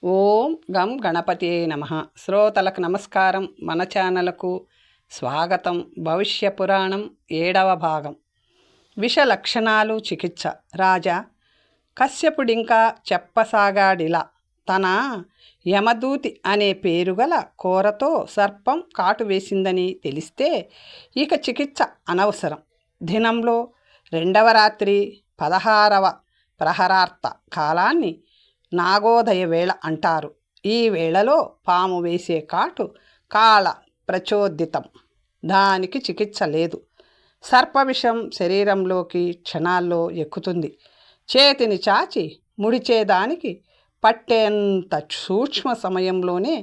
ఓం గం గణపతియే నమః. శ్రోతలకు నమస్కారం. మన ఛానల్కు స్వాగతం. భవిష్య పురాణం 7వ భాగం. విష లక్షణాలు చికిత్స. రాజా కశ్యపుడింకా చెప్పసాగాడిలా. తన యమదూతి అనే పేరుగల కోరతో సర్పం కాటు వేసిందని తెలిస్తే ఇక చికిత్స అనవసరం. దినంలో 2వ రాత్రి 16వ ప్రహరార్త కాలాన్ని నాగోదయ వేళ అంటారు. ఈ వేళలో పాము వేసే కాటు కాళ ప్రచోదితం. దానికి చికిత్స లేదు. సర్పవిషం శరీరంలోకి క్షణాల్లో ఎక్కుతుంది. చేతిని చాచి ముడిచేదానికి పట్టేంత సూక్ష్మ సమయంలోనే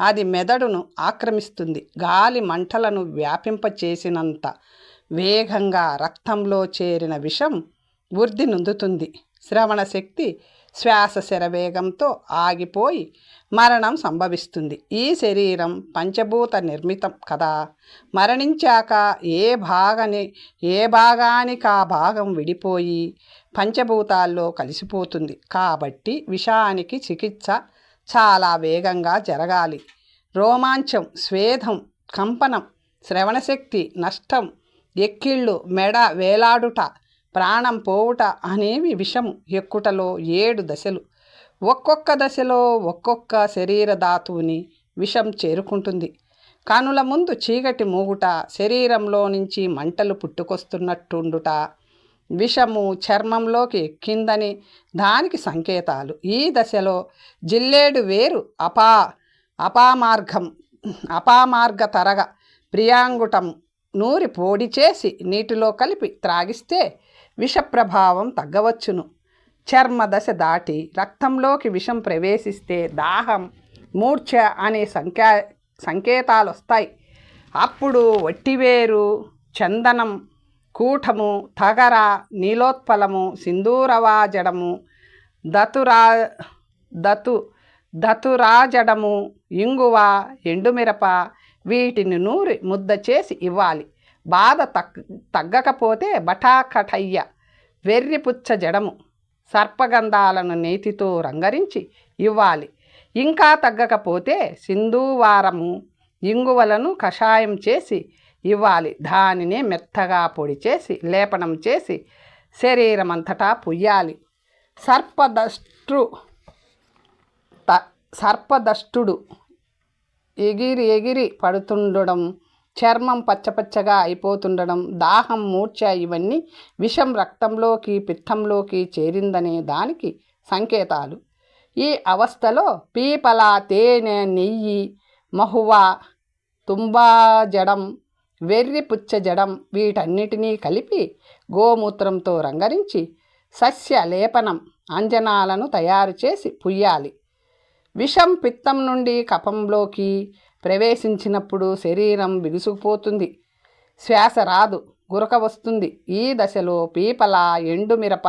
అది మెదడును ఆక్రమిస్తుంది. గాలి మంటలను వ్యాపింపచేసినంత వేగంగా రక్తంలో చేరిన విషం వృద్ధి నొందుతుంది. శ్రవణ శక్తి శ్వాస శరవేగంతో ఆగిపోయి మరణం సంభవిస్తుంది. ఈ శరీరం పంచభూత నిర్మితం కదా. మరణించాక ఏ భాగానికి ఆ భాగం విడిపోయి పంచభూతాల్లో కలిసిపోతుంది. కాబట్టి విషానికి చికిత్స చాలా వేగంగా జరగాలి. రోమాంచం, స్వేదం, కంపనం, శ్రవణశక్తి నష్టం, ఎక్కిళ్ళు, మెడ వేలాడుట, ప్రాణం పోవుట అనేవి విషము ఎక్కుటలో 7 దశలు. ఒక్కొక్క దశలో ఒక్కొక్క శరీర ధాతువుని విషం చేరుకుంటుంది. కనుల ముందు చీకటి మూగుట, శరీరంలో నుంచి మంటలు పుట్టుకొస్తున్నట్టుండుట విషము చర్మంలోకి ఎక్కిందని దానికి సంకేతాలు. ఈ దశలో జిల్లేడు వేరు అపామార్గ తరగ ప్రియాంగుటం నూరి పొడి చేసి నీటిలో కలిపి త్రాగిస్తే విష ప్రభావం తగ్గవచ్చును. చర్మ దశ దాటి రక్తంలోకి విషం ప్రవేశిస్తే దాహం, మూర్ఛ అనే సంకేతాలు వస్తాయి. అప్పుడు వట్టివేరు, చందనం, కూఠము, తగర, నీలోత్పలము, సింధూరవాజడము, దతురాజడము, ఇంగువ, ఎండుమిరప వీటిని నూరి ముద్ద చేసి ఇవ్వాలి. బాధ తగ్గకపోతే బఠాకఠయ్య, వెర్రిపుచ్చ జడము, సర్పగంధాలను నేతితో రంగరించి ఇవ్వాలి. ఇంకా తగ్గకపోతే సింధూవారము, ఇంగువలను కషాయం చేసి ఇవ్వాలి. దానిని మెత్తగా పొడి చేసి లేపనం చేసి శరీరమంతటా పుయ్యాలి. సర్పదష్టుడు ఎగిరి పడుతుండడం, చర్మం పచ్చపచ్చగా అయిపోతుండడం, దాహం, మూర్ఛ ఇవన్నీ విషం రక్తంలోకి పిత్తంలోకి చేరిందనే దానికి సంకేతాలు. ఈ అవస్థలో పీపల, తేనె, నెయ్యి, మహువ, తుంబాజడం, వెర్రిపుచ్చ జడం వీటన్నిటినీ కలిపి గోమూత్రంతో రంగరించి సస్య లేపనం, అంజనాలను తయారు చేసి పుయ్యాలి. విషం పిత్తం నుండి కఫంలోకి ప్రవేశించినప్పుడు శరీరం బిగుసుకుపోతుంది. శ్వాస రాదు, గురక వస్తుంది. ఈ దశలో పీపల, ఎండుమిరప,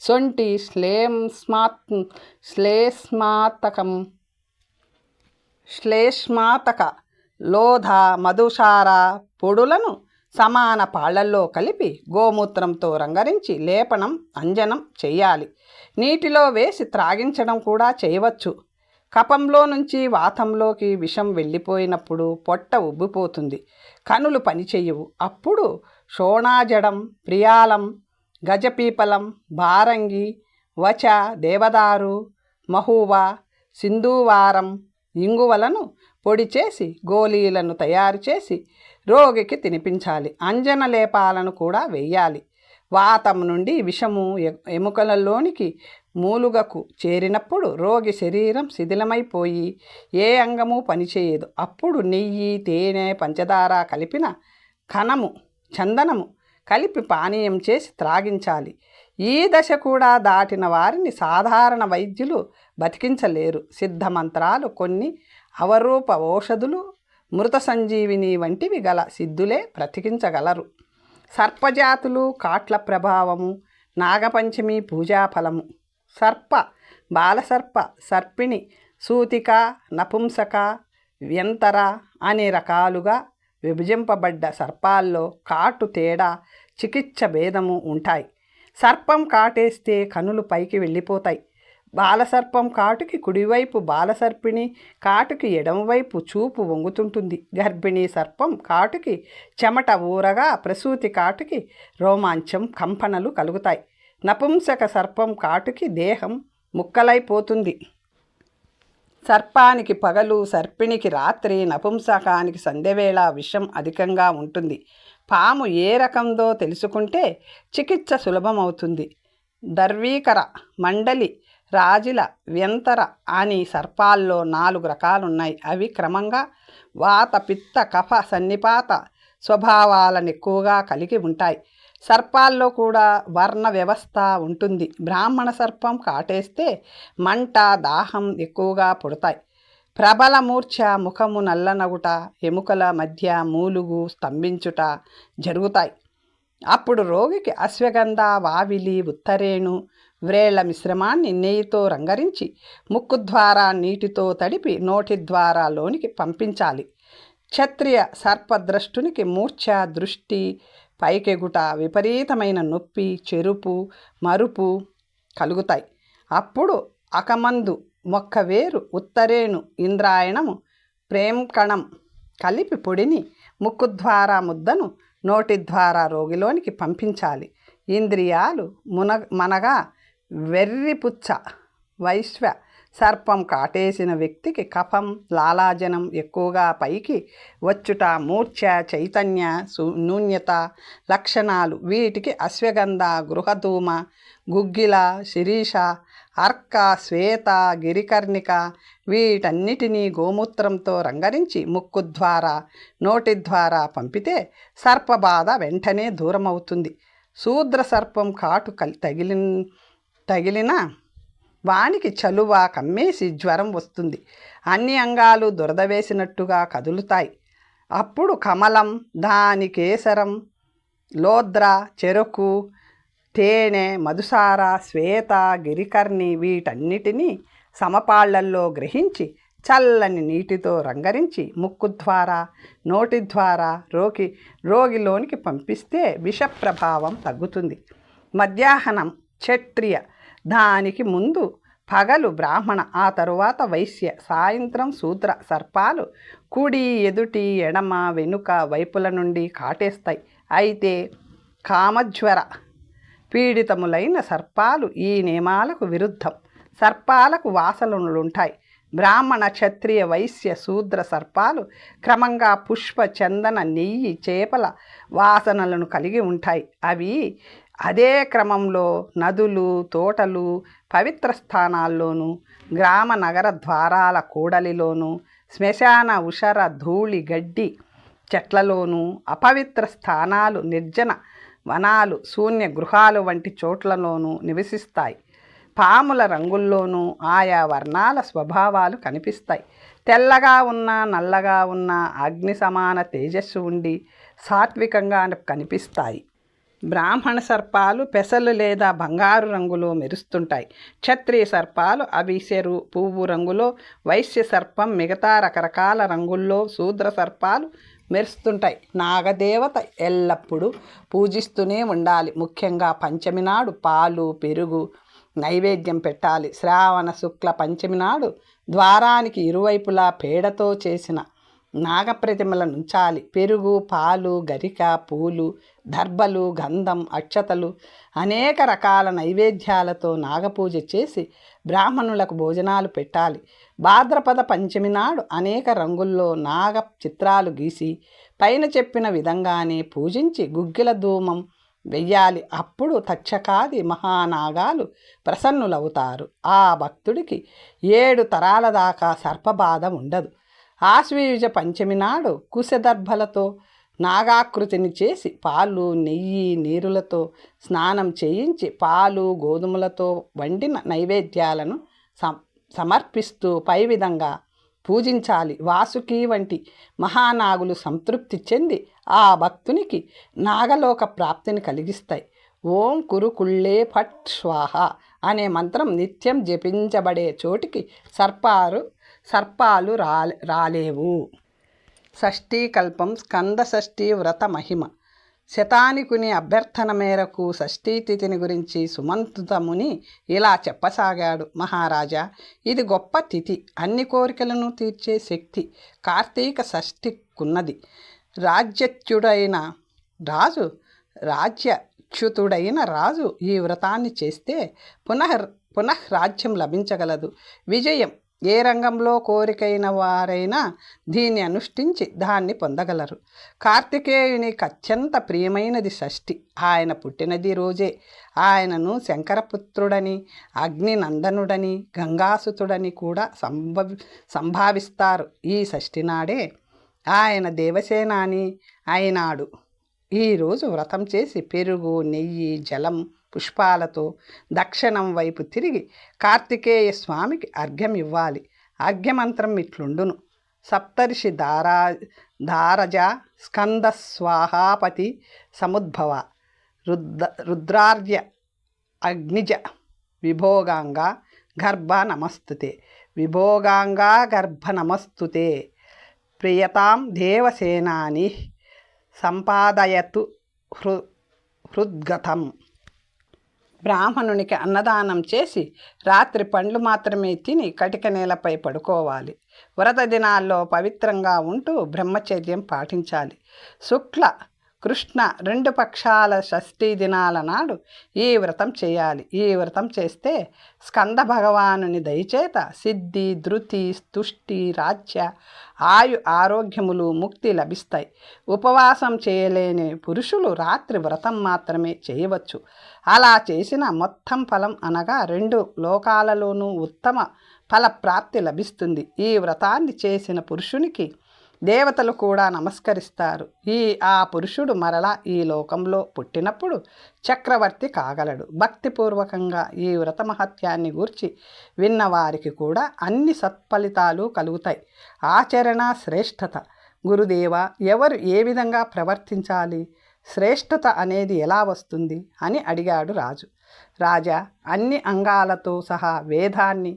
సొంటి, శ్లేష్మాతక, లోధ, మధుసార పొడులను సమాన పాళ్లల్లో కలిపి గోమూత్రంతో రంగరించి లేపనం, అంజనం చెయ్యాలి. నీటిలో వేసి త్రాగించడం కూడా చేయవచ్చు. కఫంలో నుంచి వాతంలోకి విషం వెళ్ళిపోయినప్పుడు పొట్ట ఉబ్బిపోతుంది, కనులు పనిచెయ్యవు. అప్పుడు శోణాజడం, ప్రియాలం, గజపీపలం, భారంగి, వచ, దేవదారు, మహువ, సింధూవారం, ఇంగువలను పొడి చేసి గోళీలను తయారు చేసి రోగికి తినిపించాలి. అంజన లేపాలను కూడా వేయాలి. వాతం నుండి విషము ఎముకలలోనికి మూలుగకు చేరినప్పుడు రోగి శరీరం శిథిలమైపోయి ఏ అంగము పనిచేయదు. అప్పుడు నెయ్యి, తేనె, పంచదార కలిపిన కణము, చందనము కలిపి పానీయం చేసి త్రాగించాలి. ఈ దశ కూడా దాటిన వారిని సాధారణ వైద్యులు బతికించలేరు. సిద్ధమంత్రాలు, కొన్ని అవరూప ఔషధులు, మృత సంజీవిని వంటివి గల సిద్ధులే బ్రతికించగలరు. సర్పజాతులు, కాట్ల ప్రభావము, నాగపంచమి పూజాఫలము. సర్ప, బాలసర్ప, సర్పిణి, సూతిక, నపుంసక, వ్యంతర అనే రకాలుగా విభజింపబడ్డ సర్పాల్లో కాటు తేడా, చికిత్స భేదము ఉంటాయి. సర్పం కాటేస్తే కనులు పైకి వెళ్ళిపోతాయి. బాలసర్పం కాటుకి కుడివైపు బాలసర్పిణి కాటుకి ఎడమవైపు చూపు వంగుతుంటుంది. గర్భిణీ సర్పం కాటుకి చెమట ఊరగా ప్రసూతి కాటుకి రోమాంచం కంపనలు కలుగుతాయి. నపుంసక సర్పం కాటుకి దేహం ముక్కలైపోతుంది. సర్పానికి పగలు, సర్పిణికి రాత్రి, నపుంసకానికి సంధ్యవేళ విషం అధికంగా ఉంటుంది. పాము ఏ రకందో తెలుసుకుంటే చికిత్స సులభమవుతుంది. దర్వీకర, మండలి, రాజిల, వ్యంతర అని సర్పాల్లో 4 రకాలున్నాయి. అవి క్రమంగా వాత, పిత్త, కఫ, సన్నిపాత స్వభావాలను ఎక్కువగా కలిగి ఉంటాయి. సర్పాల్లో కూడా వర్ణ వ్యవస్థ ఉంటుంది. బ్రాహ్మణ సర్పం కాటేస్తే మంట, దాహం ఎక్కువగా పుడతాయి. ప్రబల మూర్ఛ, ముఖము నల్లనగుట, ఎముకల మధ్య మూలుగు, స్తంభించుట జరుగుతాయి. అప్పుడు రోగికి అశ్వగంధ, వావిలి, ఉత్తరేణు, వ్రేళ్ల మిశ్రమాన్ని నెయ్యితో రంగరించి ముక్కు ద్వారా నీటితో తడిపి నోటి ద్వారా లోనికి పంపించాలి. క్షత్రియ సర్పద్రష్టునికి మూర్ఛ, దృష్టి, పైకెగుట, విపరీతమైన నొప్పి, చెరుపు, మరుపు కలుగుతాయి. అప్పుడు అకమందు, మొక్కవేరు, ఉత్తరేణు, ఇంద్రాయణము, ప్రేంకణం కలిపి పొడిని ముక్కు ద్వారా ముద్దను నోటి ద్వారా రోగిలోనికి పంపించాలి. ఇంద్రియాలు మనగా వెర్రిపుచ్చ వైశ్వ సర్పం కాటేసిన వ్యక్తికి కఫం, లాలాజనం ఎక్కువగా పైకి వచ్చుట, మూర్ఛ, చైతన్య నూన్యత లక్షణాలు. వీటికి అశ్వగంధ, గృహధూమ, గుగ్గిల, శిరీష, అర్క, శ్వేత, గిరికర్ణిక వీటన్నిటినీ గోమూత్రంతో రంగరించి ముక్కు ద్వారా నోటి ద్వారా పంపితే సర్పబాధ వెంటనే దూరమవుతుంది. శూద్ర సర్పం కాటు తగిలిన వానికి చలువ కమ్మేసి జ్వరం వస్తుంది. అన్ని అంగాలు దురద వేసినట్టుగా కదులుతాయి. అప్పుడు కమలం, దాని కేసరం, లోద్ర, చెరకు, తేనె, మధుసార, శ్వేత, గిరికర్ణి వీటన్నిటినీ సమపాళ్లల్లో గ్రహించి చల్లని నీటితో రంగరించి ముక్కు ద్వారా నోటి ద్వారా రోగిలోనికి పంపిస్తే విష ప్రభావం తగ్గుతుంది. మధ్యాహ్నం క్షత్రియ, దానికి ముందు పగలు బ్రాహ్మణ, ఆ తరువాత వైశ్య, సాయంత్రం శూద్ర సర్పాలు కుడి, ఎదుటి, ఎడమ, వెనుక వైపుల నుండి కాటేస్తాయి. అయితే కామజ్వర పీడితములైన సర్పాలు ఈ నియమాలకు విరుద్ధం. సర్పాలకు వాసనలుంటాయి. బ్రాహ్మణ, క్షత్రియ, వైశ్య, శూద్ర సర్పాలు క్రమంగా పుష్ప, చందన, నెయ్యి, చేపల వాసనలను కలిగి ఉంటాయి. అవి అదే క్రమంలో నదులు, తోటలు, పవిత్ర స్థానాల్లోనూ, గ్రామ నగర ద్వారాల కూడలిలోనూ, శ్మశాన, ఉషర, ధూళి, గడ్డి చెట్లలోనూ, అపవిత్ర స్థానాలు, నిర్జన వనాలు, శూన్య గృహాలు వంటి చోట్లలోనూ నివసిస్తాయి. పాముల రంగుల్లోనూ ఆయా వర్ణాల స్వభావాలు కనిపిస్తాయి. తెల్లగా ఉన్న, నల్లగా ఉన్న, అగ్ని సమాన తేజస్సు ఉండి సాత్వికంగా కనిపిస్తాయి. బ్రాహ్మణ సర్పాలు పెసలు లేదా బంగారు రంగులో మెరుస్తుంటాయి. క్షత్రియ సర్పాలు అవిసెరు, పువ్వు రంగులో, వైశ్య సర్పం మిగతా రకరకాల రంగుల్లో, శూద్ర సర్పాలు మెరుస్తుంటాయి. నాగదేవత ఎల్లప్పుడూ పూజిస్తూనే ఉండాలి. ముఖ్యంగా పంచమి నాడు పాలు, పెరుగు నైవేద్యం పెట్టాలి. శ్రావణ శుక్ల పంచమి నాడు ద్వారానికి ఇరువైపులా పేడతో చేసిన నాగప్రతిమలను ఉంచాలి. పెరుగు, పాలు, గరిక, పూలు, దర్భలు, గంధం, అక్షతలు అనేక రకాల నైవేద్యాలతో నాగపూజ చేసి బ్రాహ్మణులకు భోజనాలు పెట్టాలి. భాద్రపద పంచమి నాడు అనేక రంగుల్లో నాగ చిత్రాలు గీసి పైన చెప్పిన విధంగానే పూజించి గుగ్గిల ధూమం వెయ్యాలి. అప్పుడు తక్షకాది మహానాగాలు ప్రసన్నులవుతారు. ఆ భక్తుడికి 7 తరాల దాకా సర్పబాధ ఉండదు. ఆశ్వయుజ పంచమి నాడు కుశదర్భలతో నాగాకృతిని చేసి పాలు, నెయ్యి, నీరులతో స్నానం చేయించి పాలు, గోధుమలతో వండిన నైవేద్యాలను సమర్పిస్తూ పై విధంగా పూజించాలి. వాసుకి వంటి మహానాగులు సంతృప్తి చెంది ఆ భక్తునికి నాగలోక ప్రాప్తిని కలిగిస్తాయి. ఓం కురుకుళ్ళే ఫట్ స్వాహ అనే మంత్రం నిత్యం జపించబడే చోటికి సర్పాలు రాలేవు. షష్ఠీకల్పం స్కంద షష్ఠీ వ్రత మహిమ. శతానికుని అభ్యర్థన మేరకు షష్ఠీ తిథిని గురించి సుమంతుతముని ఇలా చెప్పసాగాడు. మహారాజా, ఇది గొప్ప తిథి, అన్ని కోరికలను తీర్చే శక్తి కార్తీక షష్ఠికున్నది. రాజ్యచ్యుడైన రాజు రాజ్యచ్యుతుడైన రాజు ఈ వ్రతాన్ని చేస్తే పునః రాజ్యం లభించగలదు. విజయం ఏ రంగంలో కోరికైన వారైనా దీన్ని అనుష్ఠించి దాన్ని పొందగలరు. కార్తికేయునికి అత్యంత ప్రియమైనది షష్ఠి. ఆయన పుట్టినది రోజే. ఆయనను శంకరపుత్రుడని, అగ్నినందనుడని, గంగాసుతుడని కూడా సంభావిస్తారు. ఈ షష్ఠి నాడే ఆయన దేవసేనాని అయినాడు. ఈరోజు వ్రతం చేసి పెరుగు, నెయ్యి, జలం, పుష్పాలతో దక్షిణం వైపు తిరిగి కార్తికేయ స్వామికి అర్ఘ్యం ఇవ్వాలి. అర్ఘ్యమంత్రం ఇట్లుండును: సప్తర్షి దారజ స్కంద స్వాహాపతి సముద్భవ రుద్రార్య అగ్నిజ విభోగాంగా గర్భ నమస్తుతే. విభోగాంగా గర్భ నమస్తుతే. ప్రియతాం దేవసేనాని సంపాదయతు హృద్గతం. బ్రాహ్మణునికి అన్నదానం చేసి రాత్రి పండ్లు మాత్రమే తిని కటిక నేలపై పడుకోవాలి. వ్రత దినాల్లో పవిత్రంగా ఉంటూ బ్రహ్మచర్యం పాటించాలి. శుక్ల కృష్ణ 2 పక్షాల షష్ఠీ దినాల నాడు ఈ వ్రతం చేయాలి. ఈ వ్రతం చేస్తే స్కంద భగవానుని దయచేత సిద్ధి, ధృతి, తుష్టి, రాజ్య, ఆరోగ్యములు, ముక్తి లభిస్తాయి. ఉపవాసం చేయలేని పురుషులు రాత్రి వ్రతం మాత్రమే చేయవచ్చు. అలా చేసిన మొత్తం ఫలం అనగా 2 లోకాలలోనూ ఉత్తమ ఫలప్రాప్తి లభిస్తుంది. ఈ వ్రతాన్ని చేసిన పురుషునికి దేవతలు కూడా నమస్కరిస్తారు. ఆ పురుషుడు మరలా ఈ లోకంలో పుట్టినప్పుడు చక్రవర్తి కాగలడు. భక్తిపూర్వకంగా ఈ వ్రత మహత్యాన్ని గూర్చి విన్నవారికి కూడా అన్ని సత్ఫలితాలు కలుగుతాయి. ఆచరణ శ్రేష్టత. గురుదేవ, ఎవరు ఏ విధంగా ప్రవర్తించాలి? శ్రేష్టత అనేది ఎలా వస్తుంది అని అడిగాడు రాజు. రాజా, అన్ని అంగాలతో సహా వేదాన్ని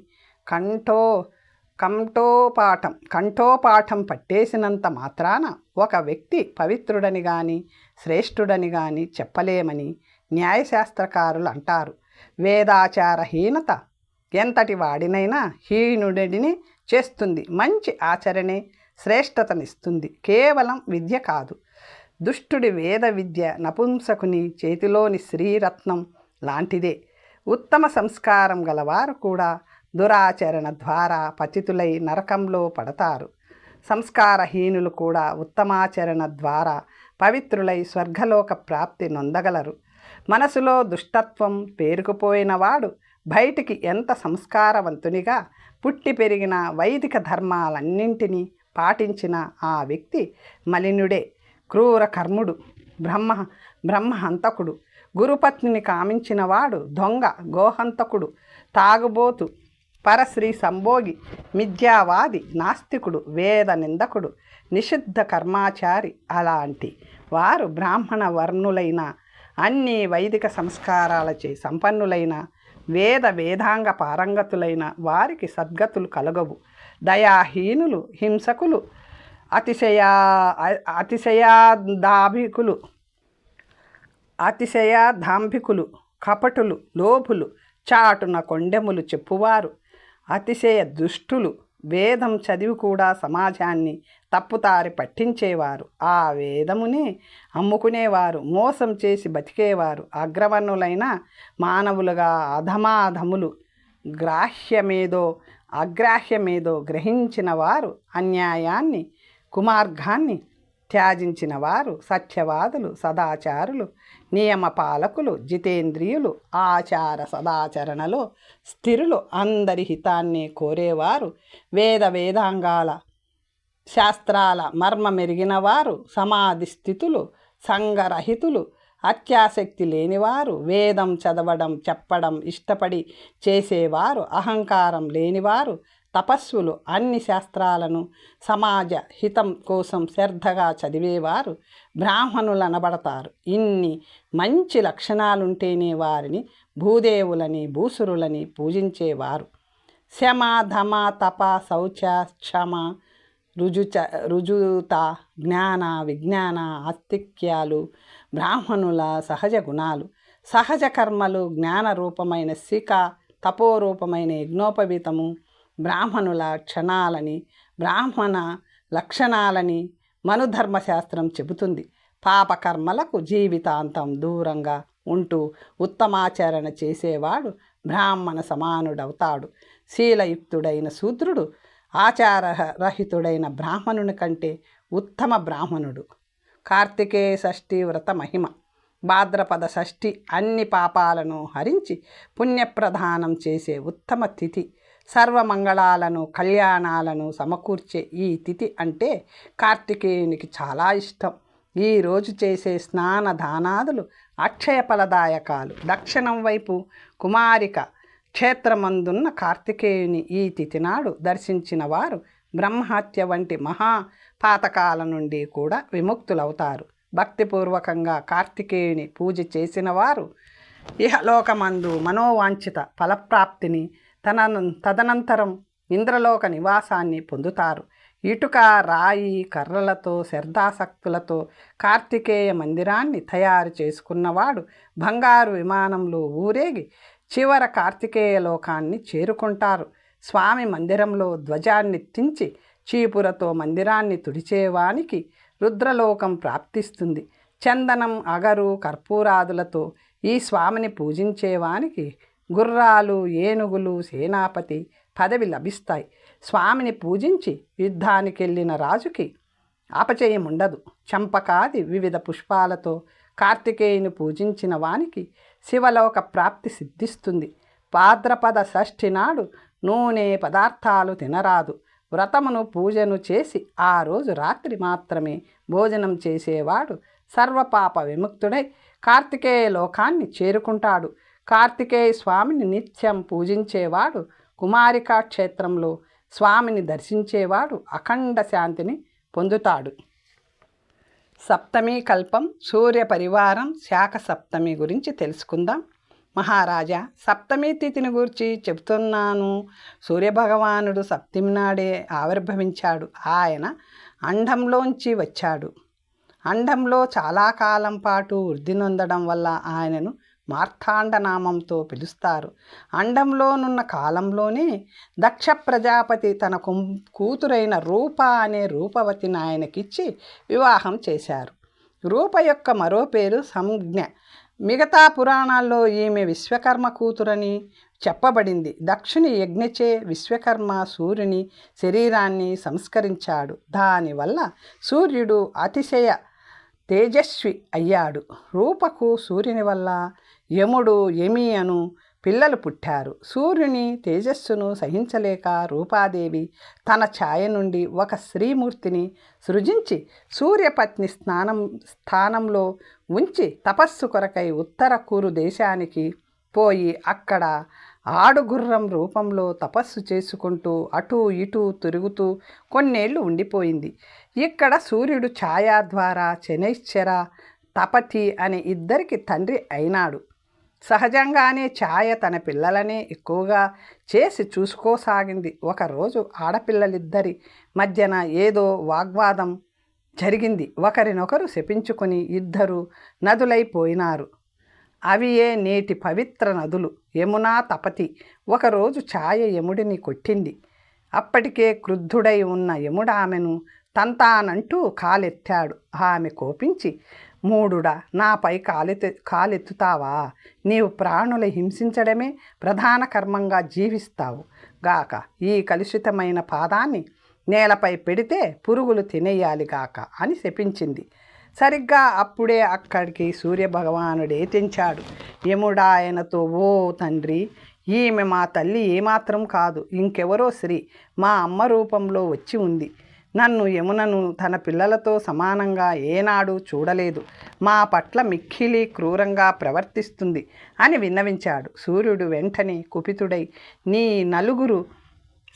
కంఠోపాఠం పట్టేసినంత మాత్రాన ఒక వ్యక్తి పవిత్రుడని కానీ శ్రేష్ఠుడని కానీ చెప్పలేమని న్యాయశాస్త్రకారులు అంటారు. వేదాచారహీనత ఎంతటి వాడినైనా హీనుడిని చేస్తుంది. మంచి ఆచరణే శ్రేష్టతనిస్తుంది. కేవలం విద్య కాదు. దుష్టుడి వేద విద్య నపుంసకుని చేతిలోని శ్రీరత్నం లాంటిదే. ఉత్తమ సంస్కారం గలవారు కూడా దురాచరణ ద్వారా పతితులై నరకంలో పడతారు. సంస్కారహీనులు కూడా ఉత్తమాచరణ ద్వారా పవిత్రులై స్వర్గలోక ప్రాప్తి నొందగలరు. మనసులో దుష్టత్వం పేరుకుపోయినవాడు బయటికి ఎంత సంస్కారవంతునిగా పుట్టి పెరిగిన వైదిక ధర్మాలన్నింటినీ పాటించిన ఆ వ్యక్తి మలినుడే. క్రూర కర్ముడు, బ్రహ్మహంతకుడు, గురుపత్నిని కామించినవాడు దొంగ, గోహంతకుడు, తాగుబోతు, పరశ్రీ సంభోగి, మిథ్యావాది, నాస్తికుడు, వేద నిందకుడు, నిషిద్ధ కర్మాచారి. అలాంటి వారు బ్రాహ్మణ వర్ణులైన, అన్ని వైదిక సంస్కారాలచే సంపన్నులైన, వేదాంగ పారంగతులైన వారికి సద్గతులు కలగవు. దయాహీనులు, హింసకులు, అతిశయాదాంభికులు, కపటులు, లోభులు, చాటున కొండెములు చెప్పువారు, అతిశయ దుష్టులు, వేదం చదివి కూడా సమాజాన్ని తప్పుతారి పట్టించేవారు, ఆ వేదమునే అమ్ముకునేవారు, మోసం చేసి బతికేవారు, అగ్రవర్ణులైన మానవులుగా అధమాధములు, అగ్రాహ్యమేదో గ్రహించిన వారు, అన్యాయాన్ని, కుమార్గాన్ని త్యాజించిన వారు, సత్యవాదులు, సదాచారులు, నియమపాలకులు, జితేంద్రియులు, ఆచార సదాచరణలో స్థిరులు, అందరి హితాన్ని కోరేవారు, వేదాంగాల శాస్త్రాల మర్మ మెరిగిన వారు, సమాధి స్థితులు, సంగరహితులు, అత్యాసక్తి లేనివారు, వేదం చదవడం చెప్పడం ఇష్టపడి చేసేవారు, అహంకారం లేనివారు, తపస్సులు, అన్ని శాస్త్రాలను సమాజ హితం కోసం శ్రద్ధగా చదివేవారు బ్రాహ్మణులు అనబడతారు. ఇన్ని మంచి లక్షణాలుంటేనే వారిని భూదేవులని, భూసురులని పూజించేవారు. శమ, ధమ, తప, శౌచ, క్షమ, రుజుత, జ్ఞాన, విజ్ఞాన, ఆస్తిక్యాలు బ్రాహ్మణుల సహజ గుణాలు. సహజ కర్మలు జ్ఞాన రూపమైన శిఖ, తపోరూపమైన యజ్ఞోపవీతము, బ్రాహ్మణుల క్షణాలని, బ్రాహ్మణ లక్షణాలని మనుధర్మశాస్త్రం చెబుతుంది. పాపకర్మలకు జీవితాంతం దూరంగా ఉంటూ ఉత్తమాచరణ చేసేవాడు బ్రాహ్మణ సమానుడవుతాడు. శీలయుక్తుడైన శూద్రుడు ఆచారరహితుడైన బ్రాహ్మణుని కంటే ఉత్తమ బ్రాహ్మణుడు. కార్తికేయ షష్ఠి వ్రత మహిమ. భాద్రపద షష్ఠి అన్ని పాపాలను హరించి పుణ్యప్రదానం చేసే ఉత్తమ తిథి. సర్వమంగళాలను కళ్యాణాలను సమకూర్చే ఈ తిథి అంటే కార్తికేయునికి చాలా ఇష్టం. ఈరోజు చేసే స్నాన దానాదులు అక్షయ ఫలదాయకాలు. దక్షిణం వైపు కుమారిక క్షేత్రమందున్న కార్తికేయుని ఈ తిథి నాడు దర్శించిన వారు బ్రహ్మహత్య వంటి మహాపాతకాల నుండి కూడా విముక్తులవుతారు. భక్తిపూర్వకంగా కార్తికేయుని పూజ చేసిన వారు ఇహలోకమందు మనోవాంఛిత ఫలప్రాప్తిని, తదనంతరం ఇంద్రలోక నివాసాన్ని పొందుతారు. ఇటుక, రాయి, కర్రలతో శ్రద్ధాసక్తులతో కార్తికేయ మందిరాన్ని తయారు చేసుకున్నవాడు బంగారు విమానంలో ఊరేగి చివర కార్తికేయ లోకాన్ని చేరుకుంటారు. స్వామి మందిరంలో ధ్వజాన్నెత్తించి చీపురతో మందిరాన్ని తుడిచేవానికి రుద్రలోకం ప్రాప్తిస్తుంది. చందనం, అగరు, కర్పూరాదులతో ఈ స్వామిని పూజించేవానికి గుర్రాలు, ఏనుగులు, సేనాపతి పదవి లభిస్తాయి. స్వామిని పూజించి యుద్ధానికి వెళ్ళిన రాజుకి అపచయం ఉండదు. చంపకాది వివిధ పుష్పాలతో కార్తికేయుని పూజించిన వానికి శివలోక ప్రాప్తి సిద్ధిస్తుంది. భాద్రపద షష్ఠి నాడు నూనె పదార్థాలు తినరాదు. వ్రతమును పూజను చేసి ఆ రోజు రాత్రి మాత్రమే భోజనం చేసేవాడు సర్వపాప విముక్తుడై కార్తికేయ లోకాన్ని చేరుకుంటాడు. కార్తికేయ స్వామిని నిత్యం పూజించేవాడు కుమారికా క్షేత్రంలో స్వామిని దర్శించేవాడు అఖండ శాంతిని పొందుతాడు. సప్తమి కల్పం, సూర్య పరివారం, శాఖ సప్తమి గురించి తెలుసుకుందాం. మహారాజా, సప్తమి తిథిని గురించి చెబుతున్నాను. సూర్యభగవానుడు సప్తమి నాడే ఆవిర్భవించాడు. ఆయన అండంలోంచి వచ్చాడు. అండంలో చాలా కాలం పాటు వృద్ధి నొందడం వల్ల ఆయనను మార్తాండ నామంతో పిలుస్తారు. అండంలోనున్న కాలంలోనే దక్ష ప్రజాపతి తన కూతురైన రూప అనే రూపవతిని ఆయనకిచ్చి వివాహం చేశారు. రూప యొక్క మరో పేరు సంజ్ఞ. మిగతా పురాణాల్లో ఈమె విశ్వకర్మ కూతురని చెప్పబడింది. దక్షుని యజ్ఞచే విశ్వకర్మ సూర్యుని శరీరాన్ని సంస్కరించాడు. దానివల్ల సూర్యుడు అతిశయ తేజస్వి అయ్యాడు. రూపకు సూర్యుని వల్ల యముడు, యమి అను పిల్లలు పుట్టారు. సూర్యుని తేజస్సును సహించలేక రూపాదేవి తన ఛాయ నుండి ఒక శ్రీమూర్తిని సృజించి సూర్యపత్ని స్థానంలో ఉంచి తపస్సు కొరకై ఉత్తర కూరు దేశానికి పోయి అక్కడ ఆడుగుర్రం రూపంలో తపస్సు చేసుకుంటూ అటూ ఇటూ తిరుగుతూ కొన్నేళ్లు ఉండిపోయింది. ఇక్కడ సూర్యుడు ఛాయ ద్వారా శనైశ్చర, తపతి అనే ఇద్దరికి తండ్రి అయినాడు. సహజంగానే ఛాయ తన పిల్లలనే ఎక్కువగా చేసి చూసుకోసాగింది. ఒకరోజు ఆడపిల్లలిద్దరి మధ్యన ఏదో వాగ్వాదం జరిగింది. ఒకరినొకరు శపించుకొని ఇద్దరు నదులైపోయినారు. అవి నేటి పవిత్ర నదులు యమునా, తపతి. ఒకరోజు ఛాయ యముడిని కొట్టింది. అప్పటికే క్రుద్ధుడై ఉన్న యముడు ఆమెను తంతానంటూ కాలెత్తాడు. ఆమె కోపించి, మూడుడా, నాపై కాలెత్తుతావా? నీవు ప్రాణుల హింసించడమే ప్రధాన కర్మంగా జీవిస్తావు గాక. ఈ కలుషితమైన పాదాన్ని నేలపై పెడితే పురుగులు తినేయాలి గాక అని శపించింది. సరిగ్గా అప్పుడే అక్కడికి సూర్యభగవానుడే తెంచాడు. యముడాయనతో, ఓ తండ్రి, ఈమె మా తల్లి ఏమాత్రం కాదు, ఇంకెవరో స్త్రీ మా అమ్మ రూపంలో వచ్చి ఉంది. నన్ను యమునను తన పిల్లలతో సమానంగా ఏనాడు చూడలేదు. మా పట్ల మిక్కిలి క్రూరంగా ప్రవర్తిస్తుంది అని విన్నవించాడు. సూర్యుడు వెంటనే కుపితుడై, నీ నలుగురు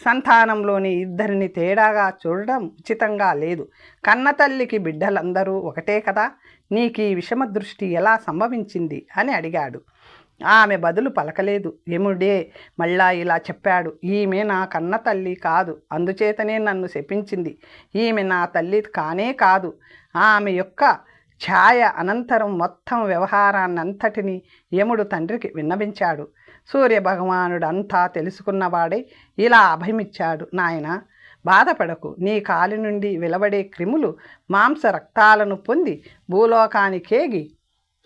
సంతానంలోని ఇద్దరిని తేడాగా చూడడం ఉచితంగా లేదు. కన్నతల్లికి బిడ్డలందరూ ఒకటే కదా, నీకు ఈ విషమ దృష్టి ఎలా సంభవించింది అని అడిగాడు. ఆమె బదులు పలకలేదు. యముడే మళ్ళా ఇలా చెప్పాడు, ఈమె నా కన్న తల్లి కాదు, అందుచేతనే నన్ను శపించింది. ఈమె నా తల్లి కానే కాదు. ఆమె యొక్క ఛాయ అనంతరం మొత్తం వ్యవహారాన్నంతటినీ యముడు తండ్రికి విన్నవించాడు. సూర్యభగవానుడు అంతా తెలుసుకున్నవాడై ఇలా అభయమిచ్చాడు. నాయన, బాధపడకు. నీ కాలి నుండి వెలువడే క్రిములు మాంస రక్తాలను పొంది భూలోకానికేగి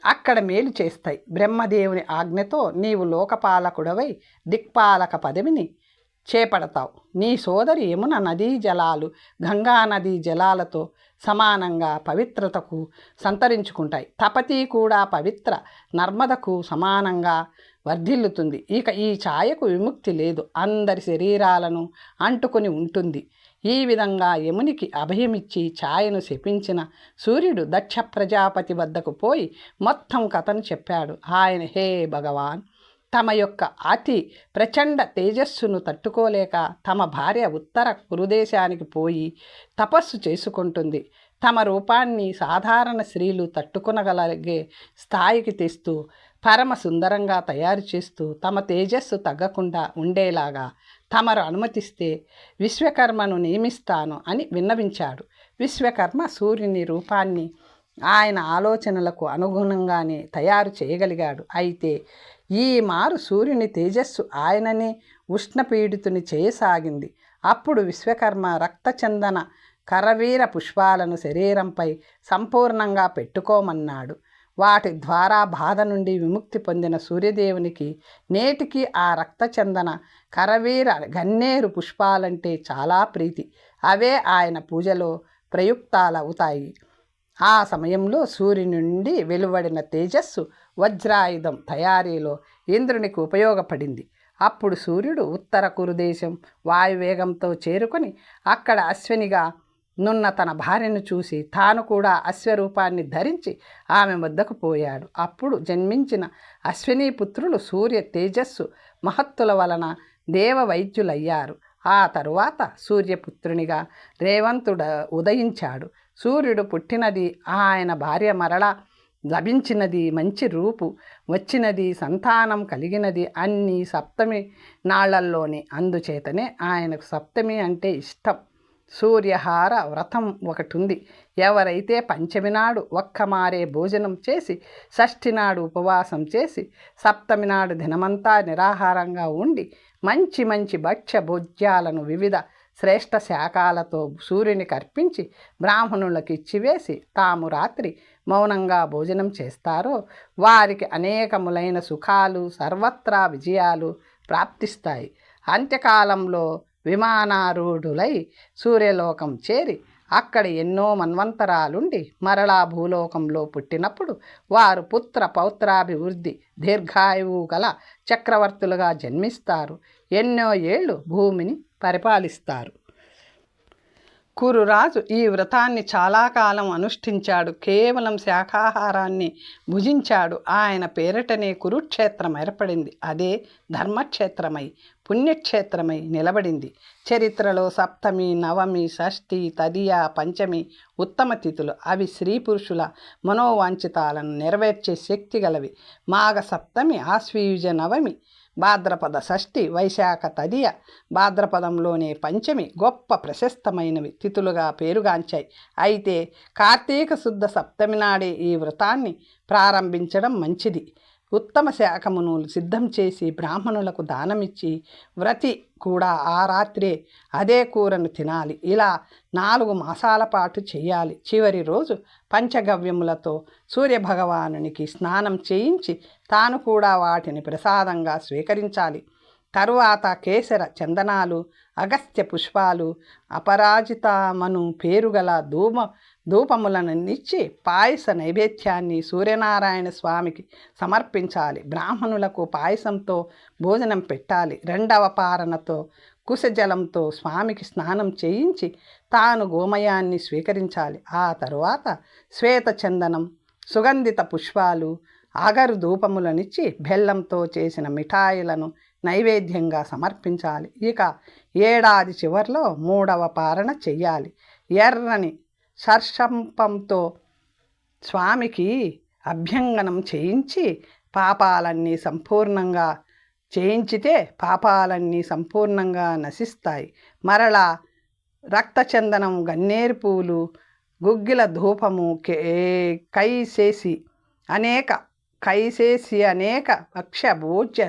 అక్కడ మేలు చేస్తాయి. బ్రహ్మదేవుని ఆజ్ఞతో నీవు లోకపాలకుడవై దిక్పాలక పదవిని చేపడతావు. నీ సోదరి యమున నదీ జలాలు గంగా నదీ జలాలతో సమానంగా పవిత్రతకు సంతరించుకుంటాయి. తపతి కూడా పవిత్ర నర్మదకు సమానంగా వర్ధిల్లుతుంది. ఇక ఈ ఛాయకు విముక్తి లేదు, అందరి శరీరాలను అంటుకొని ఉంటుంది. ఈ విధంగా యమునికి అభయమిచ్చి ఛాయను శపించిన సూర్యుడు దక్ష ప్రజాపతి వద్దకు పోయి మొత్తం కథను చెప్పాడు. ఆయన, హే భగవాన్, తమ యొక్క అతి ప్రచండ తేజస్సును తట్టుకోలేక తమ భార్య ఉత్తర కురుదేశానికి పోయి తపస్సు చేసుకుంటుంది. తమ రూపాన్ని సాధారణ స్త్రీలు తట్టుకొనగలిగే స్థాయికి తెస్తూ పరమ సుందరంగా తయారు చేస్తూ తమ తేజస్సు తగ్గకుండా ఉండేలాగా తమరు అనుమతిస్తే విశ్వకర్మను నియమిస్తాను అని విన్నవించాడు. విశ్వకర్మ సూర్యుని రూపాన్ని ఆయన ఆలోచనలకు అనుగుణంగానే తయారు చేయగలిగాడు. అయితే ఈ మారు సూర్యుని తేజస్సు ఆయననే ఉష్ణపీడితుని చేయసాగింది. అప్పుడు విశ్వకర్మ రక్తచందన కరవీర పుష్పాలను శరీరంపై సంపూర్ణంగా పెట్టుకోమన్నాడు. వాటి ద్వారా బాధ నుండి విముక్తి పొందిన సూర్యదేవునికి నేటికి ఆ రక్తచందన కరవీర గన్నేరు పుష్పాలంటే చాలా ప్రీతి. అవే ఆయన పూజలో ప్రయుక్తాలవుతాయి. ఆ సమయంలో సూర్యుని నుండి వెలువడిన తేజస్సు వజ్రాయుధం తయారీలో ఇంద్రునికి ఉపయోగపడింది. అప్పుడు సూర్యుడు ఉత్తర కురుదేశం వాయువేగంతో చేరుకొని అక్కడ అశ్వినిగా నున్న తన భార్యను చూసి తాను కూడా అశ్వరూపాన్ని ధరించి ఆమె వద్దకు పోయాడు. అప్పుడు జన్మించిన అశ్విని పుత్రులు సూర్య తేజస్సు మహత్తుల వలన దేవ వైద్యులయ్యారు. ఆ తరువాత సూర్యపుత్రునిగా రేవంతుడు ఉదయించాడు. సూర్యుడు పుట్టినది, ఆయన భార్య మరలా లభించినది, మంచి రూపు వచ్చినది, సంతానం కలిగినది అన్నీ సప్తమి నాళ్లల్లోనే. అందుచేతనే ఆయనకు సప్తమి అంటే ఇష్టం. సూర్యహార వ్రతం ఒకటి ఉంది. ఎవరైతే పంచమి నాడు ఒక్కమారే భోజనం చేసి షష్ఠి నాడు ఉపవాసం చేసి సప్తమి నాడు దినమంతా నిరాహారంగా ఉండి మంచి మంచి భక్ష్య భోజ్యాలను వివిధ శ్రేష్ఠ శాఖాలతో సూర్యునికి అర్పించి బ్రాహ్మణులకు ఇచ్చివేసి తాము రాత్రి మౌనంగా భోజనం చేస్తారో వారికి అనేకములైన సుఖాలు సర్వత్రా విజయాలు ప్రాప్తిస్తాయి. అంత్యకాలంలో విమానారూఢులై సూర్యలోకం చేరి అక్కడ ఎన్నో మన్వంతరాలుండి మరలా భూలోకంలో పుట్టినప్పుడు వారు పుత్ర పౌత్రాభివృద్ధి దీర్ఘాయువు గల చక్రవర్తులుగా జన్మిస్తారు. ఎన్నో ఏళ్ళు భూమిని పరిపాలిస్తారు. కురురాజు ఈ వ్రతాన్ని చాలా కాలం అనుష్ఠించాడు. కేవలం శాకాహారాన్ని భుజించాడు. ఆయన పేరిటనే కురుక్షేత్రం ఏర్పడింది. అదే ధర్మక్షేత్రమై పుణ్యక్షేత్రమై నిలబడింది. చరిత్రలో సప్తమి, నవమి, షష్ఠి, తదియ, పంచమి ఉత్తమ తిథులు. అవి స్త్రీ పురుషుల మనోవాంఛితాలను నెరవేర్చే శక్తి గలవి. మాఘ సప్తమి, ఆశ్వయుజ నవమి, భాద్రపద షష్ఠి, వైశాఖ తదియ, భాద్రపదంలోనే పంచమి గొప్ప ప్రశస్తమైనవి తిథులుగా పేరుగాంచాయి. అయితే కార్తీక శుద్ధ సప్తమి నాడే ఈ వ్రతాన్ని ప్రారంభించడం మంచిది. ఉత్తమ శాఖమును సిద్ధం చేసి బ్రాహ్మణులకు దానమిచ్చి వ్రతి కూడా ఆ రాత్రే అదే కూరను తినాలి. ఇలా 4 మాసాల పాటు చెయ్యాలి. చివరి రోజు పంచగవ్యములతో సూర్యభగవానునికి స్నానం చేయించి తాను కూడా వాటిని ప్రసాదంగా స్వీకరించాలి. తరువాత కేసర చందనాలు, అగస్త్య పుష్పాలు, అపరాజితమను పేరుగల ధూపములనిచ్చి పాయస నైవేద్యాన్ని సూర్యనారాయణ స్వామికి సమర్పించాలి. బ్రాహ్మణులకు పాయసంతో భోజనం పెట్టాలి. 2వ పారణతో కుశజలంతో స్వామికి స్నానం చేయించి తాను గోమయాన్ని స్వీకరించాలి. ఆ తరువాత శ్వేత చందనం, సుగంధిత పుష్పాలు, అగరు ధూపములనిచ్చి బెల్లంతో చేసిన మిఠాయిలను నైవేద్యంగా సమర్పించాలి. ఇక ఏడాది చివరిలో 3వ పారణ చెయ్యాలి. ఎర్రని సర్షంపంతో స్వామికి అభ్యంగనం చేయించి పాపాలన్నీ సంపూర్ణంగా నశిస్తాయి. మరలా రక్తచందనం, గన్నేరు పూలు, గుగ్గిల ధూపము కైసేసి అనేక భక్ష్య భోజ్య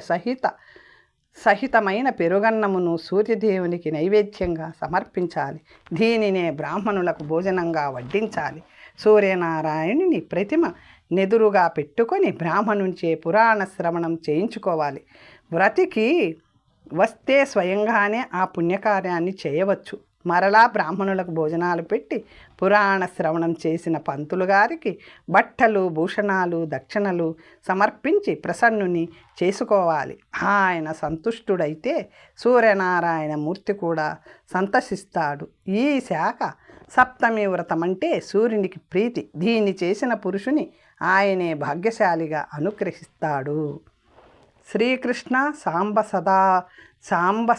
సహితమైన పెరుగన్నమును సూర్యదేవునికి నైవేద్యంగా సమర్పించాలి. దీనినే బ్రాహ్మణులకు భోజనంగా వడ్డించాలి. సూర్యనారాయణుని ప్రతిమ నెదురుగా పెట్టుకొని బ్రాహ్మణుంచే పురాణ శ్రవణం చేయించుకోవాలి. వ్రతికి వస్తే స్వయంగానే ఆ పుణ్యకార్యాన్ని చేయవచ్చు. మరలా బ్రాహ్మణులకు భోజనాలు పెట్టి పురాణ శ్రవణం చేసిన పంతులు గారికి బట్టలు భూషణాలు దక్షిణలు సమర్పించి ప్రసన్నుని చేసుకోవాలి. ఆయన సంతుష్టుడైతే సూర్యనారాయణ మూర్తి కూడా సంతసిస్తాడు. ఈ శాఖ సప్తమి వ్రతం అంటే సూర్యునికి ప్రీతి. దీన్ని చేసిన పురుషుని ఆయనే భాగ్యశాలిగా అనుగ్రహిస్తాడు. శ్రీకృష్ణ సాంబ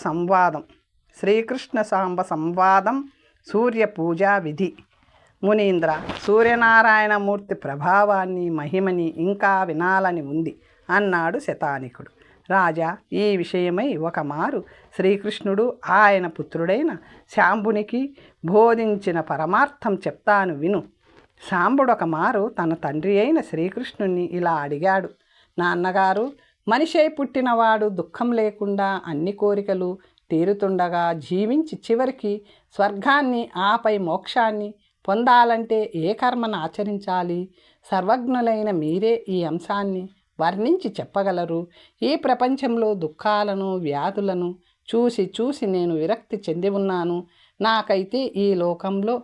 సంవాదం. శ్రీకృష్ణ సాంబ సంవాదం సూర్య పూజా విధి. మునీంద్ర, సూర్యనారాయణమూర్తి ప్రభావాన్ని మహిమని ఇంకా వినాలని ఉంది అన్నాడు శతానికుడు. రాజా, ఈ విషయమై ఒకమారు శ్రీకృష్ణుడు ఆయన పుత్రుడైన శాంబునికి బోధించిన పరమార్థం చెప్తాను విను. శాంబుడు ఒకమారు తన తండ్రి అయిన శ్రీకృష్ణుణ్ణి ఇలా అడిగాడు. నాన్నగారు, మనిషై పుట్టినవాడు దుఃఖం లేకుండా అన్ని కోరికలు తీరుతుండగా జీవించి చివరికి స్వర్గాన్ని ఆపై మోక్షాన్ని పొందాలంటే ఏ కర్మను ఆచరించాలి? సర్వజ్ఞులైన మీరే ఈ అంశాన్ని వర్ణించి చెప్పగలరు. ఈ ప్రపంచంలో దుఃఖాలను వ్యాధులను చూసి నేను విరక్తి చెంది ఉన్నాను. నాకైతే ఈ లోకంలో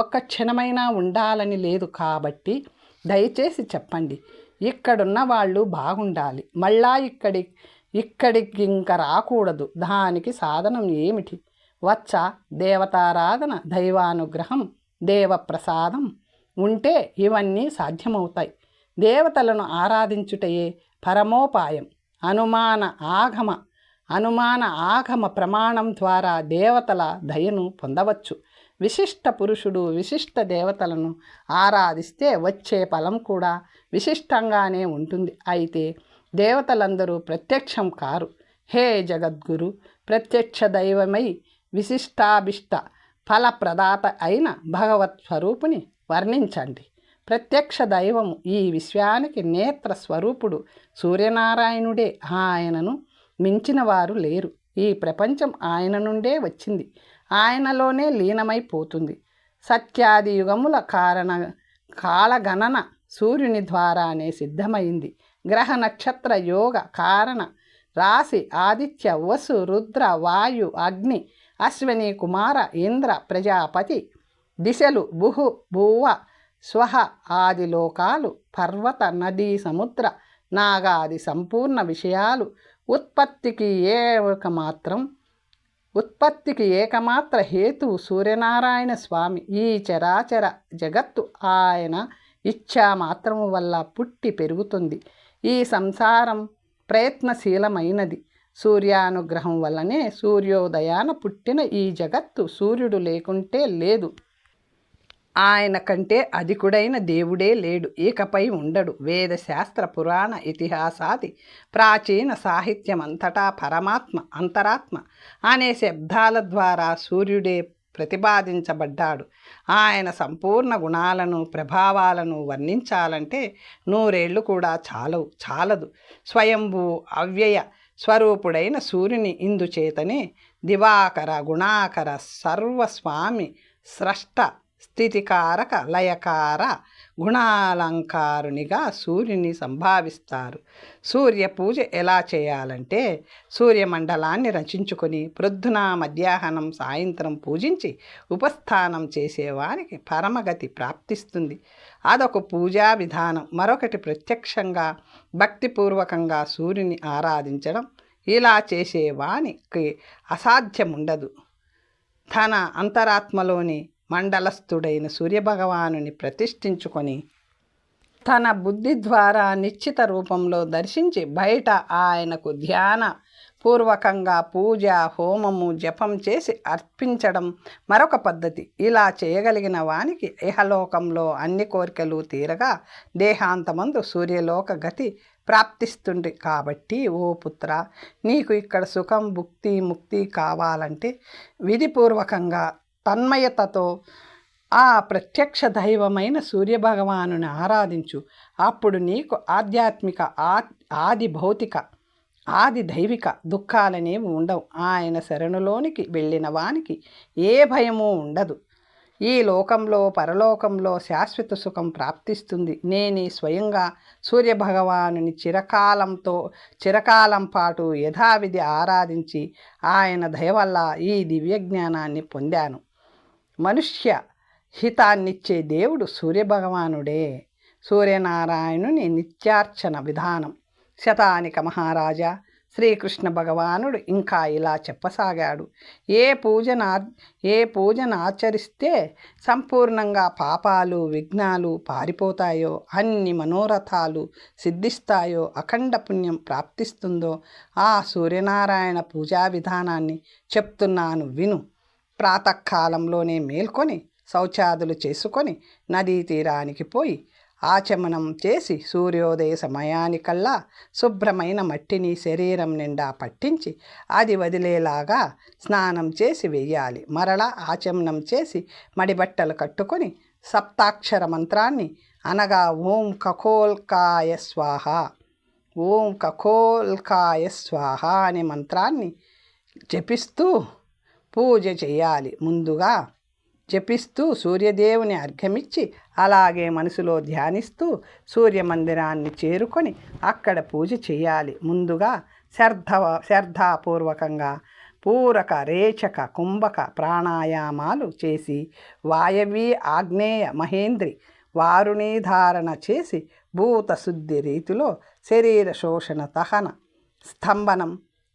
ఒక్క క్షణమైనా ఉండాలని లేదు. కాబట్టి దయచేసి చెప్పండి. ఇక్కడున్న వాళ్ళు బాగుండాలి, మళ్ళా ఇక్కడికి ఇంకా రాకూడదు. దానికి సాధనం ఏమిటి? దేవతారాధన, దైవానుగ్రహం, దేవప్రసాదం ఉంటే ఇవన్నీ సాధ్యమవుతాయి. దేవతలను ఆరాధించుటయే పరమోపాయం. అనుమాన ఆగమ ప్రమాణం ద్వారా దేవతల దయను పొందవచ్చు. విశిష్ట పురుషుడు విశిష్ట దేవతలను ఆరాధిస్తే వచ్చే ఫలం కూడా విశిష్టంగానే ఉంటుంది. అయితే దేవతలందరూ ప్రత్యక్షం కారు. హే జగద్గురు, ప్రత్యక్ష దైవమై విశిష్టాభిష్ట ఫలప్రదాత అయిన భగవత్ స్వరూపుని వర్ణించండి. ప్రత్యక్ష దైవము ఈ విశ్వానికి నేత్ర స్వరూపుడు సూర్యనారాయణుడే. ఆయనను మించిన వారు లేరు. ఈ ప్రపంచం ఆయన నుండే వచ్చింది, ఆయనలోనే లీనమైపోతుంది. సత్యాది యుగముల కాలగణన సూర్యుని ద్వారానే సిద్ధమైంది. గ్రహ నక్షత్ర యోగ కారణ రాశి ఆదిత్య వసు రుద్ర వాయు అగ్ని అశ్విని కుమార ఇంద్ర ప్రజాపతి దిశలు భువ స్వహ ఆది లోకాలు పర్వత నదీ సముద్ర నాగాది సంపూర్ణ విషయాలు ఉత్పత్తికి ఏకమాత్ర హేతువు సూర్యనారాయణ స్వామి. ఈ చరాచర జగత్తు ఆయన ఇచ్ఛా మాత్రము వల్ల పుట్టి పెరుగుతుంది. ఈ సంసారం ప్రయత్నశీలమైనది. సూర్యానుగ్రహం వల్లనే సూర్యోదయాన పుట్టిన ఈ జగత్తు సూర్యుడు లేకుంటే లేదు. ఆయన కంటే అధికుడైన దేవుడే లేడు, ఇకపై ఉండడు. వేదశాస్త్ర పురాణ ఇతిహాసాది ప్రాచీన సాహిత్యమంతటా పరమాత్మ అంతరాత్మ అనే శబ్దాల ద్వారా సూర్యుడే ప్రతిపాదించబడ్డాడు. ఆయన సంపూర్ణ గుణాలను ప్రభావాలను వర్ణించాలంటే 100 ఏళ్ళు కూడా చాలదు. స్వయంభూ అవ్యయ స్వరూపుడైన సూర్యుని ఇందుచేతనే దివాకర గుణాకర సర్వస్వామి స్రష్ట స్థితికారక లయకార గుణాలంకారునిగా సూర్యుని సంభావిస్తారు. సూర్య పూజ ఎలా చేయాలంటే సూర్యమండలాన్ని రచించుకొని ప్రొద్దున మధ్యాహ్నం సాయంత్రం పూజించి ఉపస్థానం చేసేవారికి పరమగతి ప్రాప్తిస్తుంది. అదొక పూజా విధానం. మరొకటి ప్రత్యక్షంగా భక్తిపూర్వకంగా సూర్యుని ఆరాధించడం. ఇలా చేసేవానికి అసాధ్యముండదు. తన అంతరాత్మలోని మండలస్థుడైన సూర్యభగవానుని ప్రతిష్ఠించుకొని తన బుద్ధి ద్వారా నిశ్చిత రూపంలో దర్శించి బయట ఆయనకు ధ్యాన పూర్వకంగా పూజ హోమము జపం చేసి అర్పించడం మరొక పద్ధతి. ఇలా చేయగలిగిన వానికి ఇహలోకంలో అన్ని కోరికలు తీరగా దేహాంతమందు సూర్యలోక గతి ప్రాప్తిస్తుంది. కాబట్టి ఓ పుత్ర, నీకు ఇక్కడ సుఖం ముక్తి కావాలంటే విధిపూర్వకంగా తన్మయతతో ఆ ప్రత్యక్ష దైవమైన సూర్యభగవానుని ఆరాధించు. అప్పుడు నీకు ఆధ్యాత్మిక, ఆది భౌతిక, ఆది దైవిక దుఃఖాలనేవి ఉండవు. ఆయన శరణులోనికి వెళ్ళిన వానికి ఏ భయము ఉండదు. ఈ లోకంలో పరలోకంలో శాశ్వత సుఖం ప్రాప్తిస్తుంది. నేనే స్వయంగా సూర్యభగవానుని చిరకాలం పాటు యథావిధి ఆరాధించి ఆయన దయ వల్ల ఈ దివ్య జ్ఞానాన్ని పొందాను. మనుష్య హితాన్నిచ్చే దేవుడు సూర్యభగవానుడే. సూర్యనారాయణుని నిత్యార్చన విధానం. శతానిక మహారాజా శ్రీకృష్ణ భగవానుడు ఇంకా ఇలా చెప్పసాగాడు. ఏ పూజను ఆచరిస్తే సంపూర్ణంగా పాపాలు విఘ్నాలు పారిపోతాయో, అన్ని మనోరథాలు సిద్ధిస్తాయో, అఖండ పుణ్యం ప్రాప్తిస్తుందో ఆ సూర్యనారాయణ పూజా విధానాన్ని చెప్తున్నాను విను. ప్రాతకాలంలోనే మేల్కొని శౌచాదులు చేసుకొని నదీ తీరానికి పోయి ఆచమనం చేసి సూర్యోదయ సమయానికల్లా శుభ్రమైన మట్టిని శరీరం నిండా పట్టించి అది వదిలేలాగా స్నానం చేసి వెయ్యాలి. మరలా ఆచమనం చేసి మడిబట్టలు కట్టుకొని సప్తాక్షర మంత్రాన్ని అనగా ఓం కఖోల్కాయ స్వాహ, ఓం కఖోల్కాయ స్వాహ అనే మంత్రాన్ని జపిస్తూ పూజ చేయాలి. ముందుగా జపిస్తూ సూర్యదేవుని అర్ఘ్యమిచ్చి అలాగే మనసులో ధ్యానిస్తూ సూర్యమందిరాన్ని చేరుకొని అక్కడ పూజ చేయాలి. ముందుగా శ్రద్ధాపూర్వకంగా పూరక, రేచక, కుంభక ప్రాణాయామాలు చేసి వాయవీ, ఆగ్నేయ, మహేంద్రి వారుని ధారణ చేసి భూతశుద్ధి రీతిలో శరీర శోషణ, దహన, స్తంభనం,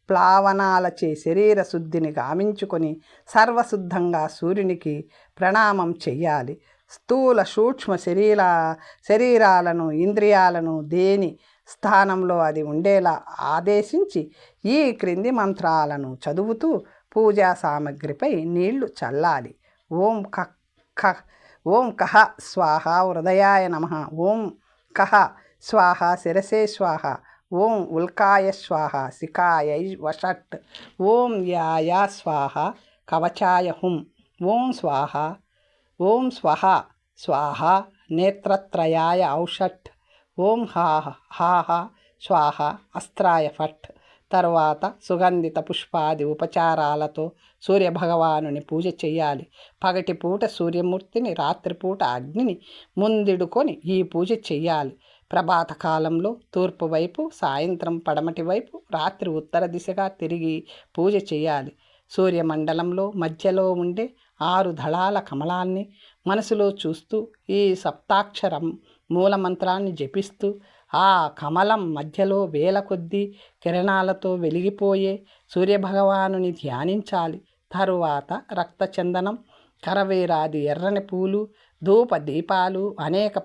ప్లావనాలచే శరీర శుద్ధిని గావించుకొని సర్వశుద్ధంగా సూర్యునికి ప్రణామం చెయ్యాలి. స్థూల సూక్ష్మ శరీరాలను, ఇంద్రియాలను దేని స్థానంలో అది ఉండేలా ఆదేశించి ఈ క్రింది మంత్రాలను చదువుతూ పూజా సామగ్రిపై నీళ్లు చల్లాలి. ఓం కహ స్వాహ హృదయాయ నమః, ఓం కహ స్వాహ శిరసే స్వాహ, ఓం ఉల్కాయ స్వాహ శిఖాయై వషట్, ఓం యాయ స్వాహ కవచాయ హుం, ఓం స్వహ స్వాహ నేత్రత్రయాయ ఔషట్, ఓం హాహ స్వాహ అస్త్రాయ ఫట్. తర్వాత సుగంధిత పుష్పాది ఉపచారాలతో సూర్యభగవానుని పూజ చేయాలి. పగటిపూట సూర్యమూర్తిని, రాత్రిపూట అగ్నిని ముందిడుకొని ఈ పూజ చెయ్యాలి. ప్రభాత కాలంలో తూర్పు వైపు, సాయంత్రం పడమటి వైపు, రాత్రి ఉత్తర దిశగా తిరిగి పూజ చేయాలి. సూర్యమండలంలో మధ్యలో ఉండే 6 దళాల కమలాన్ని మనసులో చూస్తూ ఈ సప్తాక్షరం మూలమంత్రాన్ని జపిస్తూ ఆ కమలం మధ్యలో వేల కొద్దీ కిరణాలతో వెలిగిపోయే సూర్యభగవానుని ధ్యానించాలి. తరువాత రక్తచందనం, కరవేరాది ఎర్రని పూలు, ధూప దీపాలు, అనేక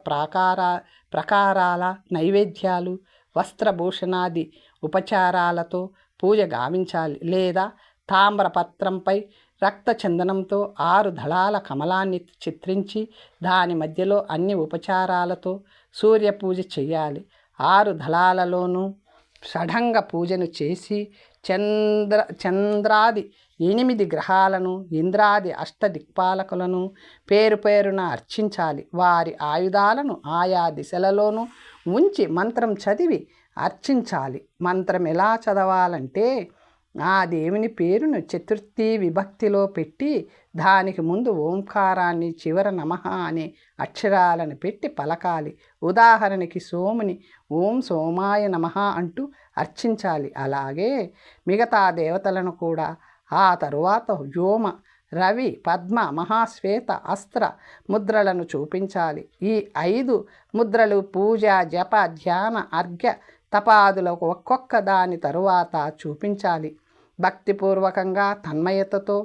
ప్రకారాల నైవేద్యాలు, వస్త్రభూషణాది ఉపచారాలతో పూజ గావించాలి. లేదా తామ్రపత్రంపై రక్తచందనంతో 6 దళాల కమలాన్ని చిత్రించి దాని మధ్యలో అన్ని ఉపచారాలతో సూర్య పూజ చేయాలి. 6 దళాలలోనూ షఢంగ పూజను చేసి చంద్రాది 8 గ్రహాలను, ఇంద్రాది అష్టదిక్పాలకులను పేరున అర్చించాలి. వారి ఆయుధాలను ఆయా దిశలలోనూ ఉంచి మంత్రం చదివి అర్చించాలి. మంత్రం ఎలా చదవాలంటే ఆ దేవుని పేరును చతుర్థి విభక్తిలో పెట్టి దానికి ముందు ఓంకారాన్ని, చివర నమః అనే అక్షరాలను పెట్టి పలకాలి. ఉదాహరణకి సోముని ఓం సోమాయ నమః అంటూ అర్చించాలి. అలాగే మిగతా దేవతలను కూడా. ఆ తరువాత వ్యోమ, రవి, పద్మ, మహాశ్వేత, అస్త్ర ముద్రలను చూపించాలి. ఈ 5 ముద్రలు పూజ, జప, ధ్యాన, అర్ఘ్య, తపాదులకు ఒక్కొక్క దాని తరువాత చూపించాలి. భక్తిపూర్వకంగా తన్మయతతో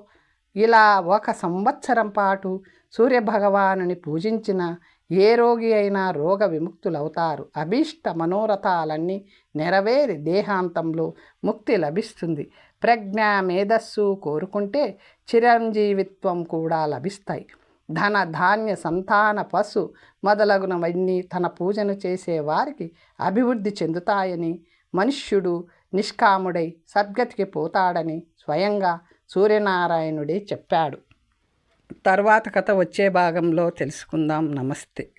ఇలా 1 సంవత్సరం పాటు సూర్యభగవానుని పూజించిన ఏ రోగి అయినా రోగ విముక్తులవుతారు. అభీష్ట మనోరథాలన్నీ నెరవేరి దేహాంతంలో ముక్తి లభిస్తుంది. ప్రజ్ఞ, మేధస్సు కోరుకుంటే చిరంజీవిత్వం కూడా లభిస్తాయి. ధన, ధాన్య, సంతాన, పశు మొదలగునవన్నీ తన పూజను చేసే వారికి అభివృద్ధి చెందుతాయని, మనుష్యుడు నిష్కాముడై సద్గతికి పోతాడని స్వయంగా సూర్యనారాయణుడే చెప్పాడు. తర్వాత కథ వచ్చే భాగంలో తెలుసుకుందాం. నమస్తే.